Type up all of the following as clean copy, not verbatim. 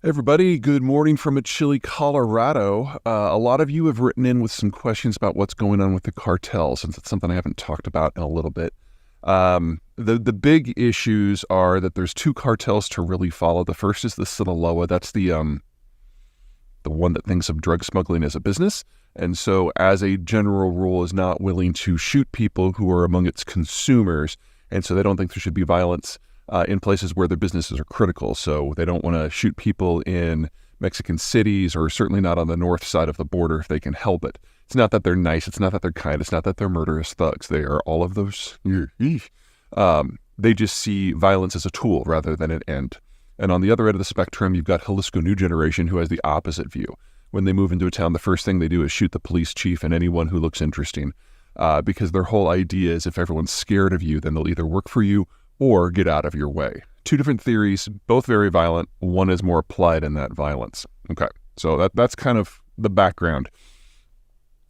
Everybody, good morning from a chilly Colorado. A lot of you have written in with some questions about what's going on with the cartels, since it's something I haven't talked about in a little bit. The big issues are that there's two cartels to really follow. The first is the Sinaloa. That's the one that thinks of drug smuggling as a business, and so as a general rule is not willing to shoot people who are among its consumers, and so they don't think there should be violence in places where their businesses are critical. So they don't want to shoot people in Mexican cities, or certainly not on the north side of the border if they can help it. It's not that they're nice. It's not that they're kind. It's not that they're murderous thugs. They are all of those. They just see violence as a tool rather than an end. And on the other end of the spectrum, you've got Jalisco New Generation, who has the opposite view. When they move into a town, the first thing they do is shoot the police chief and anyone who looks interesting, because their whole idea is if everyone's scared of you, then they'll either work for you or get out of your way. Two different theories, both very violent. One is more applied in that violence. Okay, so that's kind of the background.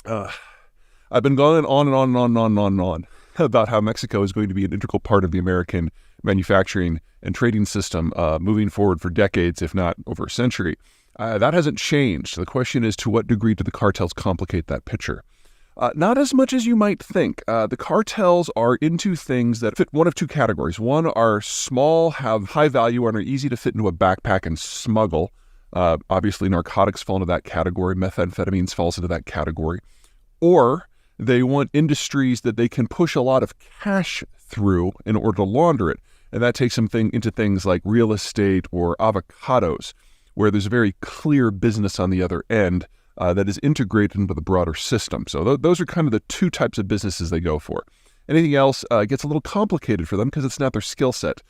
I've been going on and on and on and on and on about how Mexico is going to be an integral part of the American manufacturing and trading system moving forward for decades, if not over a century. That hasn't changed. The question is, to what degree do the cartels complicate that picture? Not as much as you might think. The cartels are into things that fit one of two categories. One are small, have high value, and are easy to fit into a backpack and smuggle. Obviously, narcotics fall into that category. Methamphetamines falls into that category. Or they want industries that they can push a lot of cash through in order to launder it. And that takes them into things like real estate or avocados, where there's a very clear business on the other end that is integrated into the broader system. So those are kind of the two types of businesses they go for. Anything else gets a little complicated for them because it's not their skill set.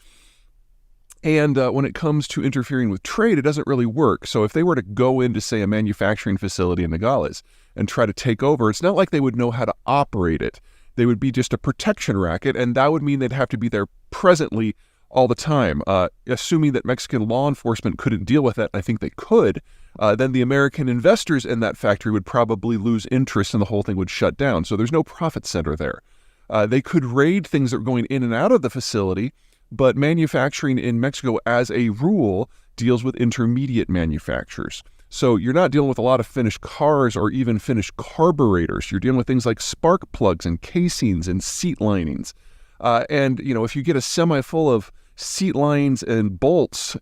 And when it comes to interfering with trade, it doesn't really work. So if they were to go into, say, a manufacturing facility in Nogales and try to take over, it's not like they would know how to operate it. They would be just a protection racket, and that would mean they'd have to be there presently all the time. Assuming that Mexican law enforcement couldn't deal with that, I think they could, then the American investors in that factory would probably lose interest and the whole thing would shut down. So there's no profit center there. They could raid things that are going in and out of the facility, but manufacturing in Mexico, as a rule, deals with intermediate manufacturers. So you're not dealing with a lot of finished cars or even finished carburetors. You're dealing with things like spark plugs and casings and seat linings. And if you get a semi full of seat lines and bolts,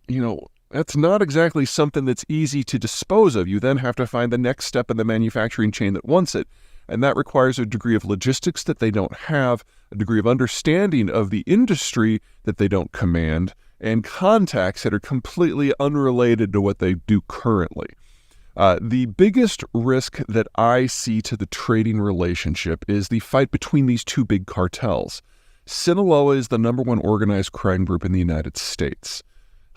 that's not exactly something that's easy to dispose of. You then have to find the next step in the manufacturing chain that wants it. And that requires a degree of logistics that they don't have, a degree of understanding of the industry that they don't command, and contacts that are completely unrelated to what they do currently. The biggest risk that I see to the trading relationship is the fight between these two big cartels. Sinaloa is the number one organized crime group in the United States.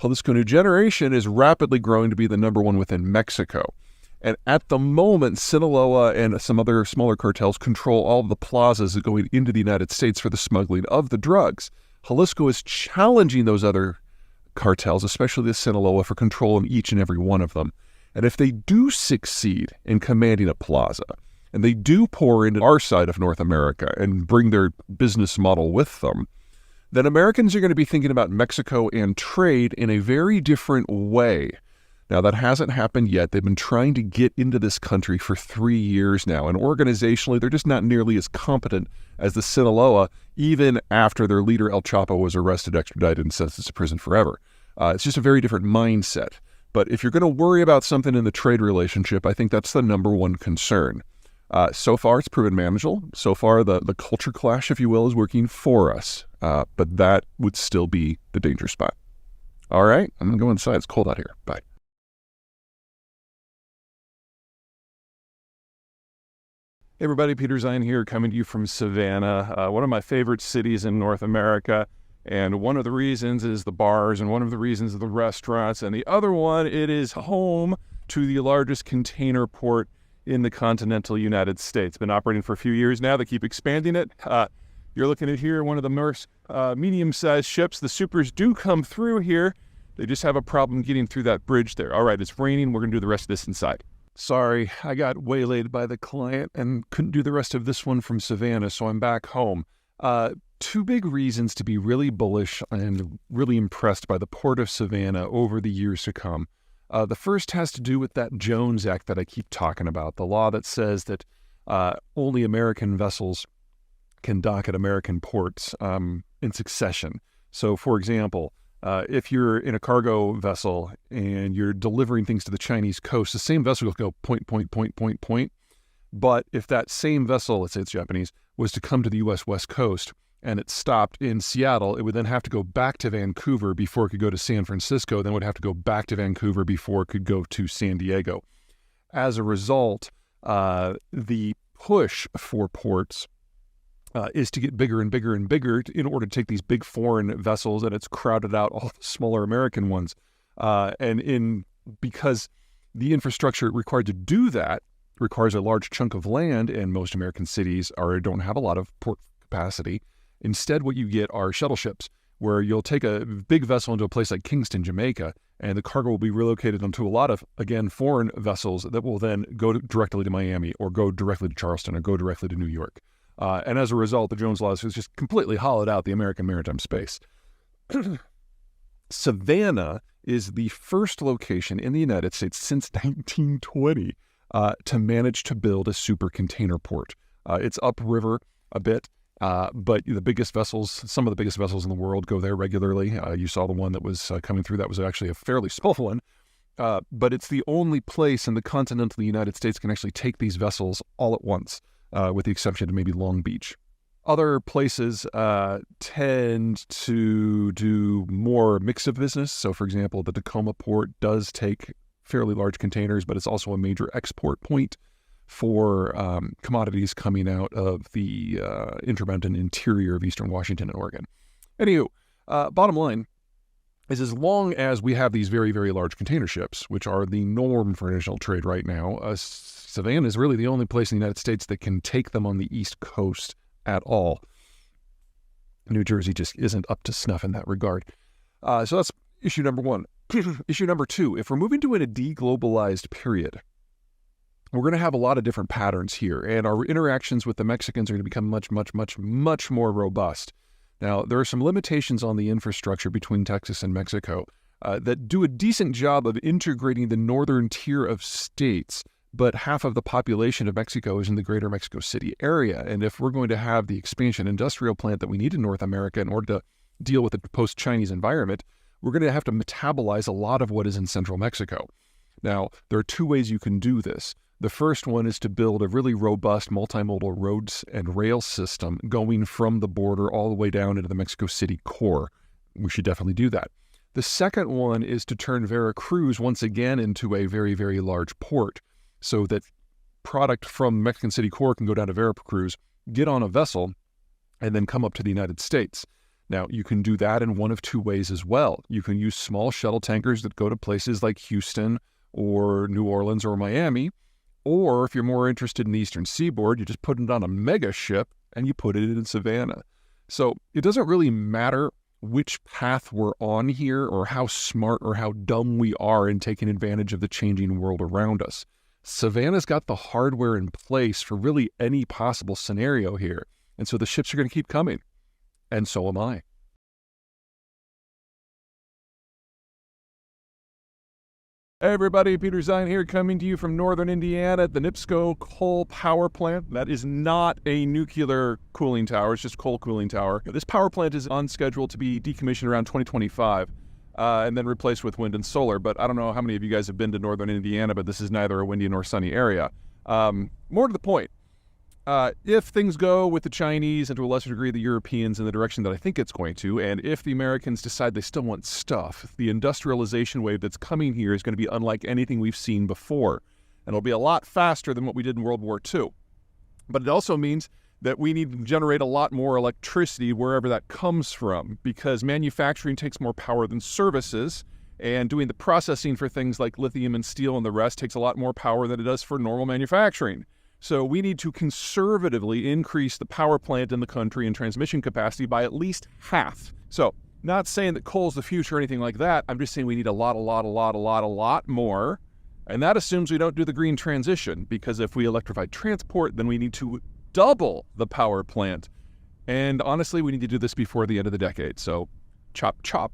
Jalisco New Generation is rapidly growing to be the number one within Mexico. And at the moment, Sinaloa and some other smaller cartels control all of the plazas going into the United States for the smuggling of the drugs. Jalisco is challenging those other cartels, especially the Sinaloa, for control in each and every one of them. And if they do succeed in commanding a plaza, and they do pour into our side of North America and bring their business model with them, then Americans are going to be thinking about Mexico and trade in a very different way. Now, that hasn't happened yet. They've been trying to get into this country for 3 years now, and organizationally, they're just not nearly as competent as the Sinaloa, even after their leader, El Chapo, was arrested, extradited, and sentenced to prison forever. It's just a very different mindset. But if you're going to worry about something in the trade relationship, I think that's the number one concern. So far, it's proven manageable. So far, the culture clash, if you will, is working for us. But that would still be the danger spot. All right, I'm going to go inside. It's cold out here. Bye. Hey everybody, Peter Zeihan here, coming to you from Savannah, one of my favorite cities in North America. And one of the reasons is the bars, and one of the reasons are the restaurants, and the other one, it is home to the largest container port in the continental United States. Been operating for a few years now. They keep expanding it. You're looking at here one of the more medium-sized ships. The supers do come through here. They just have a problem getting through that bridge there. All right, it's raining. We're going to do the rest of this inside. Sorry, I got waylaid by the client and couldn't do the rest of this one from Savannah, so I'm back home. Two big reasons to be really bullish and really impressed by the Port of Savannah over the years to come. The first has to do with that Jones Act that I keep talking about, the law that says that only American vessels can dock at American ports in succession. So, for example, if you're in a cargo vessel and you're delivering things to the Chinese coast, the same vessel will go point, point, point, point, point. But if that same vessel, let's say it's Japanese, was to come to the U.S. West Coast and it stopped in Seattle, it would then have to go back to Vancouver before it could go to San Francisco, then would have to go back to Vancouver before it could go to San Diego. As a result, the push for ports is to get bigger and bigger and bigger in order to take these big foreign vessels, and it's crowded out all the smaller American ones. Because the infrastructure required to do that requires a large chunk of land, and most American cities don't have a lot of port capacity. Instead, what you get are shuttle ships, where you'll take a big vessel into a place like Kingston, Jamaica, and the cargo will be relocated onto a lot of, again, foreign vessels that will then go directly to Miami or go directly to Charleston or go directly to New York. And as a result, the Jones Law has just completely hollowed out the American maritime space. Savannah is the first location in the United States since 1920 to manage to build a super container port. It's upriver a bit, but the biggest vessels, some of the biggest vessels in the world go there regularly. You saw the one that was coming through. That was actually a fairly small one. But it's the only place in the continental United States can actually take these vessels all at once, with the exception of maybe Long Beach. Other places tend to do more mix of business. So, for example, the Tacoma port does take fairly large containers, but it's also a major export point for commodities coming out of the intermountain interior of eastern Washington and Oregon. Anywho, bottom line is, as long as we have these very, very large container ships, which are the norm for international trade right now, Savannah is really the only place in the United States that can take them on the East Coast at all. New Jersey just isn't up to snuff in that regard. So that's issue number one. Issue number two, if we're moving to a deglobalized period, we're going to have a lot of different patterns here, and our interactions with the Mexicans are going to become much, much, much, much more robust. Now, there are some limitations on the infrastructure between Texas and Mexico that do a decent job of integrating the northern tier of states, but half of the population of Mexico is in the greater Mexico City area. And if we're going to have the expansion industrial plant that we need in North America in order to deal with the post-Chinese environment, we're going to have to metabolize a lot of what is in central Mexico. Now, there are two ways you can do this. The first one is to build a really robust multimodal roads and rail system going from the border all the way down into the Mexico City core. We should definitely do that. The second one is to turn Veracruz once again into a very, very large port so that product from Mexican City core can go down to Veracruz, get on a vessel, and then come up to the United States. Now, you can do that in one of two ways as well. You can use small shuttle tankers that go to places like Houston or New Orleans or Miami. Or if you're more interested in the Eastern Seaboard, you just put it on a mega ship and you put it in Savannah. So it doesn't really matter which path we're on here or how smart or how dumb we are in taking advantage of the changing world around us. Savannah's got the hardware in place for really any possible scenario here. And so the ships are going to keep coming. And so am I. Hey everybody, Peter Zeihan here, coming to you from northern Indiana at the NIPSCO coal power plant. That is not a nuclear cooling tower, it's just coal cooling tower. This power plant is on schedule to be decommissioned around 2025 and then replaced with wind and solar. But I don't know how many of you guys have been to northern Indiana, but this is neither a windy nor sunny area. More to the point, if things go with the Chinese and to a lesser degree the Europeans in the direction that I think it's going to, and if the Americans decide they still want stuff, the industrialization wave that's coming here is going to be unlike anything we've seen before. And it'll be a lot faster than what we did in World War II. But it also means that we need to generate a lot more electricity wherever that comes from, because manufacturing takes more power than services, and doing the processing for things like lithium and steel and the rest takes a lot more power than it does for normal manufacturing. So we need to conservatively increase the power plant in the country and transmission capacity by at least half. So not saying that coal's the future or anything like that. I'm just saying we need a lot more. And that assumes we don't do the green transition, because if we electrify transport, then we need to double the power plant. And honestly, we need to do this before the end of the decade. So chop, chop.